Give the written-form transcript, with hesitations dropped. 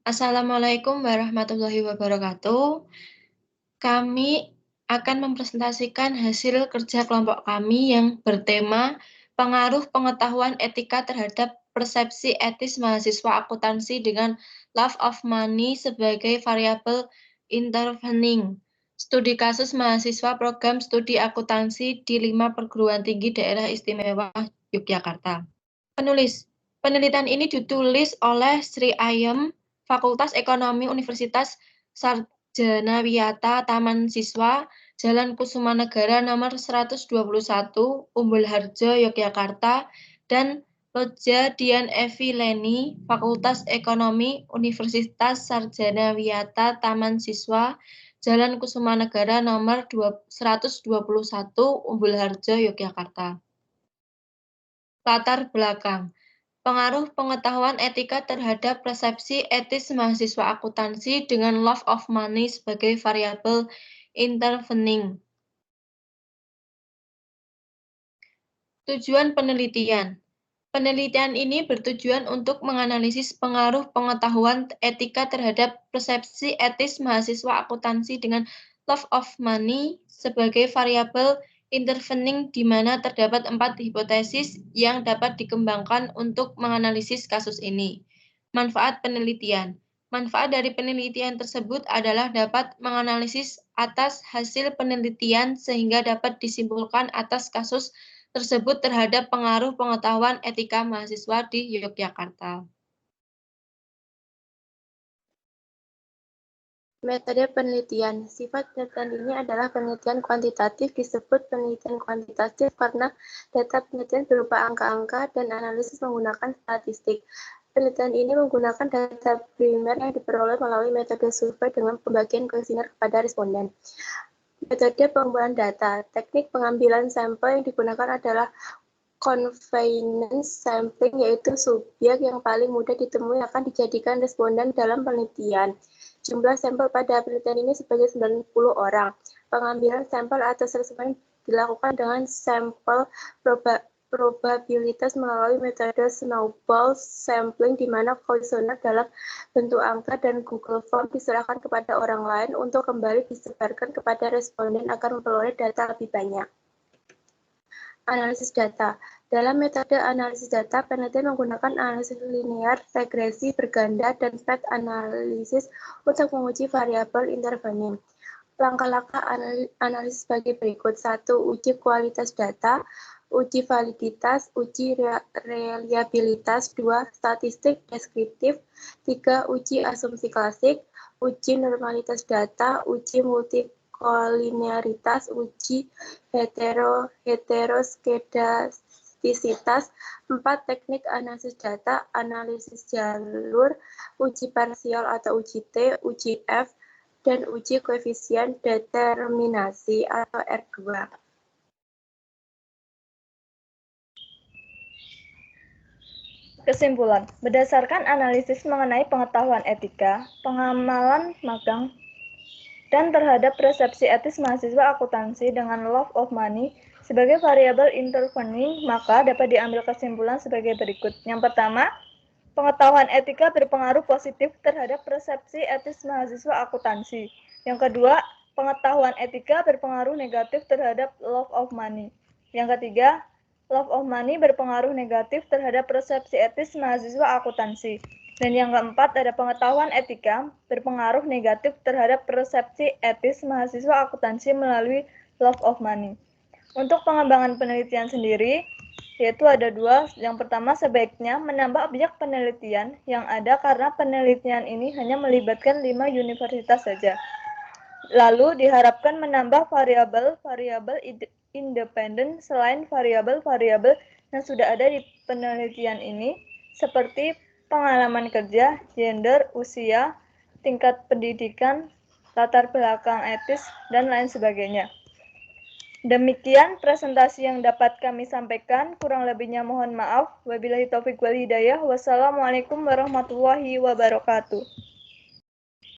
Assalamualaikum warahmatullahi wabarakatuh. Kami akan mempresentasikan hasil kerja kelompok kami yang bertema pengaruh pengetahuan etika terhadap persepsi etis mahasiswa akuntansi dengan love of money sebagai variabel intervening. Studi kasus mahasiswa program studi akuntansi di 5 perguruan tinggi daerah istimewa Yogyakarta. Penulis, penelitian ini ditulis oleh Sri Ayem, Fakultas Ekonomi Universitas Sarjana Wiyata Taman Siswa, Jalan Kusumanegara nomor 121, Umbul Harjo, Yogyakarta, dan Lodja Dian Evi Leni, Fakultas Ekonomi Universitas Sarjana Wiyata Taman Siswa, Jalan Kusumanegara nomor 121, Umbul Harjo, Yogyakarta. Latar belakang. Pengaruh pengetahuan etika terhadap persepsi etis mahasiswa akuntansi dengan love of money sebagai variabel intervening. Tujuan penelitian. Penelitian ini bertujuan untuk menganalisis pengaruh pengetahuan etika terhadap persepsi etis mahasiswa akuntansi dengan love of money sebagai variabel intervening di mana terdapat 4 hipotesis yang dapat dikembangkan untuk menganalisis kasus ini. Manfaat penelitian. Manfaat dari penelitian tersebut adalah dapat menganalisis atas hasil penelitian sehingga dapat disimpulkan atas kasus tersebut terhadap pengaruh pengetahuan etika mahasiswa di Yogyakarta. Metode penelitian. Sifat penelitian ini adalah penelitian kuantitatif. Disebut penelitian kuantitatif karena data penelitian berupa angka-angka dan analisis menggunakan statistik. Penelitian ini menggunakan data primer yang diperoleh melalui metode survei dengan pembagian kuesioner kepada responden. Metode pengumpulan data. Teknik pengambilan sampel yang digunakan adalah convenience sampling, yaitu subjek yang paling mudah ditemui akan dijadikan responden dalam penelitian. Jumlah sampel pada penelitian ini sebanyak 90 orang. Pengambilan sampel atas responden dilakukan dengan sampel probabilitas melalui metode snowball sampling, di mana kuesioner dalam bentuk angka dan Google Form diserahkan kepada orang lain untuk kembali disebarkan kepada responden agar memperoleh data lebih banyak. Analisis data. Dalam metode analisis data, penelitian menggunakan analisis linear, regresi, berganda, dan path analisis untuk menguji variabel intervening. Langkah-langkah analisis sebagai berikut. 1. Uji kualitas data. Uji validitas. Uji reliabilitas. 2. Statistik deskriptif. 3. Uji asumsi klasik. Uji normalitas data. Uji multikolinearitas. Uji heteroskedastisitas. 4. Teknik analisis data. Analisis jalur. Uji parsial atau uji T. Uji F. Dan uji koefisien determinasi atau R2. Kesimpulan, berdasarkan analisis mengenai pengetahuan etika, pengamalan magang, dan terhadap persepsi etis mahasiswa akuntansi dengan love of money sebagai variabel intervening, maka dapat diambil kesimpulan sebagai berikut. Yang pertama, pengetahuan etika berpengaruh positif terhadap persepsi etis mahasiswa akuntansi. Yang kedua, pengetahuan etika berpengaruh negatif terhadap love of money. Yang ketiga, love of money berpengaruh negatif terhadap persepsi etis mahasiswa akuntansi. Dan yang keempat, ada pengetahuan etika berpengaruh negatif terhadap persepsi etis mahasiswa akuntansi melalui love of money. Untuk pengembangan penelitian sendiri, yaitu ada dua. Yang pertama, sebaiknya menambah objek penelitian yang ada karena penelitian ini hanya melibatkan 5 universitas saja. Lalu diharapkan menambah variabel-variabel independen selain variabel-variabel yang sudah ada di penelitian ini, seperti pengalaman kerja, gender, usia, tingkat pendidikan, latar belakang etis, dan lain sebagainya. Demikian presentasi yang dapat kami sampaikan, kurang lebihnya mohon maaf. Wabillahi taufik wal hidayah. Wassalamualaikum warahmatullahi wabarakatuh.